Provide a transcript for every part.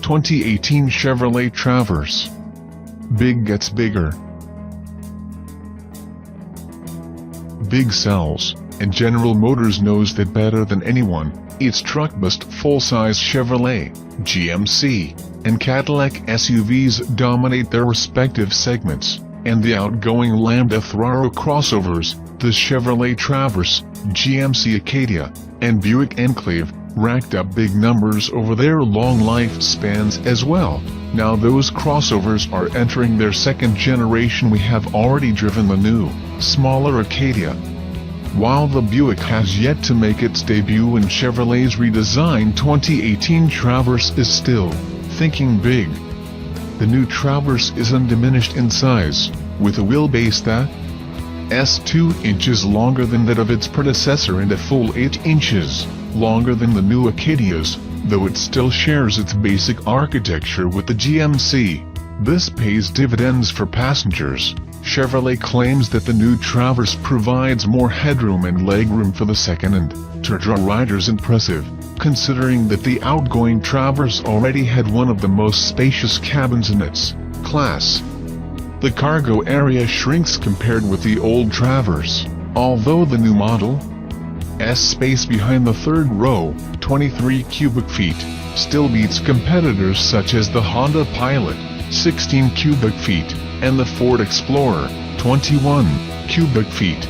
2018 Chevrolet Traverse. Big gets bigger. Big sells, and General Motors knows that better than anyone. Its truck-bust full-size Chevrolet, GMC, and Cadillac SUVs dominate their respective segments, and the outgoing Lambda Thrower crossovers, the Chevrolet Traverse, GMC Acadia, and Buick Enclave, racked up big numbers over their long lifespans as well. Now those crossovers are entering their second generation. We have already driven the new, smaller Acadia, while the Buick has yet to make its debut, and Chevrolet's redesigned 2018 Traverse is still thinking big. The new Traverse is undiminished in size, with a wheelbase that's 2 inches longer than that of its predecessor and a full 8 inches longer than the new Acadia's, though it still shares its basic architecture with the GMC. This pays dividends for passengers. Chevrolet claims that the new Traverse provides more headroom and legroom for the second and third riders. Impressive, considering that the outgoing Traverse already had one of the most spacious cabins in its class. The cargo area shrinks compared with the old Traverse, although the new Model S space behind the third row, 23 cubic feet, still beats competitors such as the Honda Pilot, 16 cubic feet, and the Ford Explorer, 21 cubic feet.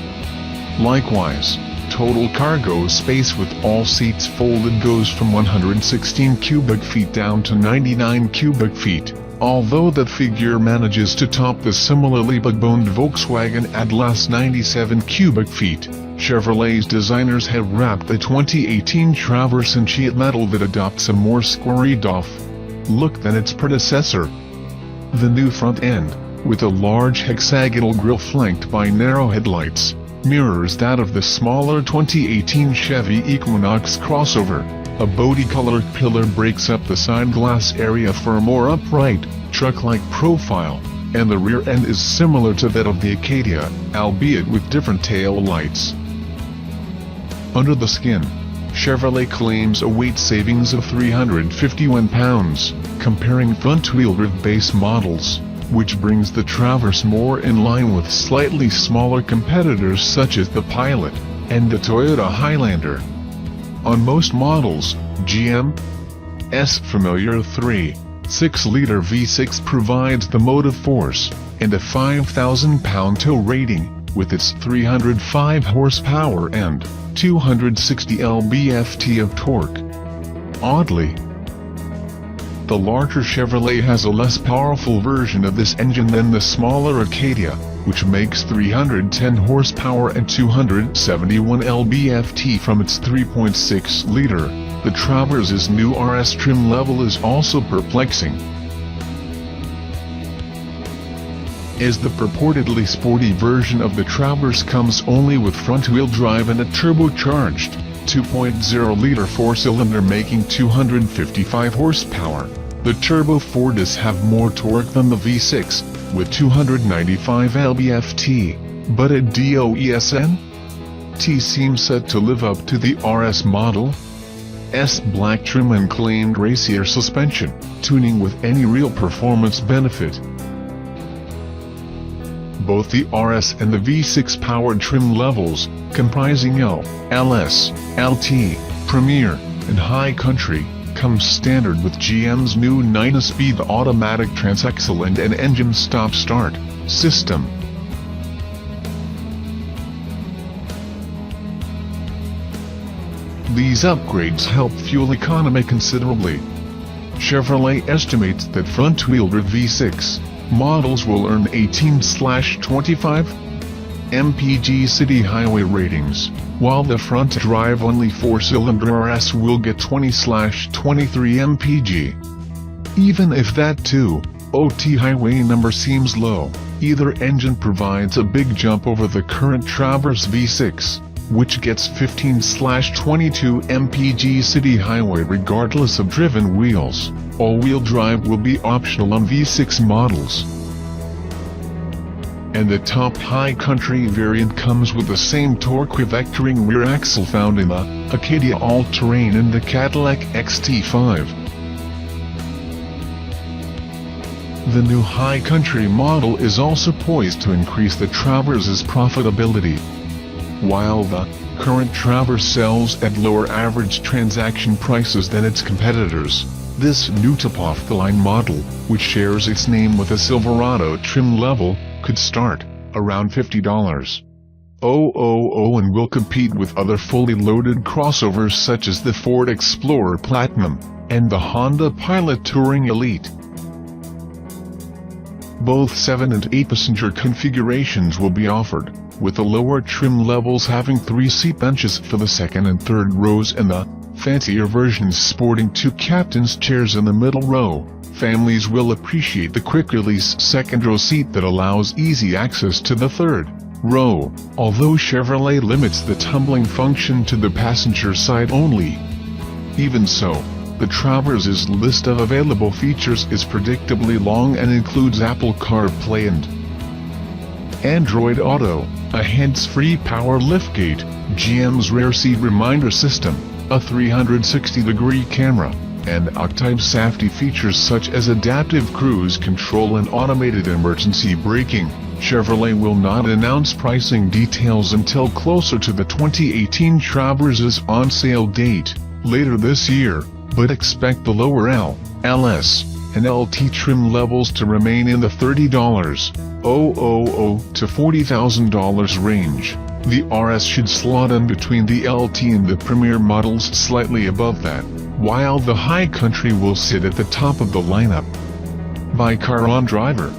Likewise, total cargo space with all seats folded goes from 116 cubic feet down to 99 cubic feet, although that figure manages to top the similarly big-boned Volkswagen Atlas 97 cubic feet. Chevrolet's designers have wrapped the 2018 Traverse in sheet metal that adopts a more squared-off look than its predecessor. The new front end, with a large hexagonal grille flanked by narrow headlights, mirrors that of the smaller 2018 Chevy Equinox crossover. A body-colored pillar breaks up the side glass area for a more upright, truck-like profile, and the rear end is similar to that of the Acadia, albeit with different tail lights. Under the skin, Chevrolet claims a weight savings of 351 pounds, comparing front-wheel drive base models, which brings the Traverse more in line with slightly smaller competitors such as the Pilot and the Toyota Highlander. On most models, GM's familiar 3.6-liter V6 provides the motive force and a 5,000-pound tow rating, with its 305 horsepower and 260 lb-ft of torque. Oddly, the larger Chevrolet has a less powerful version of this engine than the smaller Acadia, which makes 310 horsepower and 271 lb-ft from its 3.6-liter. The Traverse's new RS trim level is also perplexing, as the purportedly sporty version of the Traverse comes only with front-wheel drive and a turbocharged 2.0-liter four-cylinder making 255 horsepower. The Turbo 4 does have more torque than the V6, with 295 lb-ft, but a DOESNT seems set to live up to the RS Model S black trim and claimed racier suspension, tuning with any real performance benefit. Both the RS and the V6 powered trim levels, comprising L, LS, LT, Premier, and High Country, come standard with GM's new 9-speed automatic transaxle and an engine stop-start system. These upgrades help fuel economy considerably. Chevrolet estimates that front-wheel drive V6 models will earn 18/25 mpg city highway ratings, while the front-drive-only four-cylinder RS will get 20/23 mpg. Even if that 2.0T highway number seems low, either engine provides a big jump over the current Traverse V6, which gets 15/22 mpg city highway regardless of driven wheels. All-wheel drive will be optional on V6 models, and the top High Country variant comes with the same torque-vectoring rear axle found in the Acadia All-Terrain and the Cadillac XT5. The new High Country model is also poised to increase the Traverse's profitability. While the current Traverse sells at lower average transaction prices than its competitors, this new top-of-the-line model, which shares its name with a Silverado trim level, could start around $50,000 and will compete with other fully loaded crossovers such as the Ford Explorer Platinum and the Honda Pilot Touring Elite. Both 7 and 8 passenger configurations will be offered, with the lower trim levels having 3 seat benches for the second and third rows and the fancier versions sporting 2 captain's chairs in the middle row. Families will appreciate the quick-release second row seat that allows easy access to the third row, although Chevrolet limits the tumbling function to the passenger side only. Even so, the Traverse's list of available features is predictably long and includes Apple CarPlay and Android Auto, a hands-free power liftgate, GM's rear seat reminder system, a 360-degree camera, and active safety features such as adaptive cruise control and automated emergency braking. Chevrolet will not announce pricing details until closer to the 2018 Traverse's on-sale date, later this year, but expect the lower L, LS, and LT trim levels to remain in the $30,000 to $40,000 range. The RS should slot in between the LT and the Premier models slightly above that, while the High Country will sit at the top of the lineup. By Car On Driver.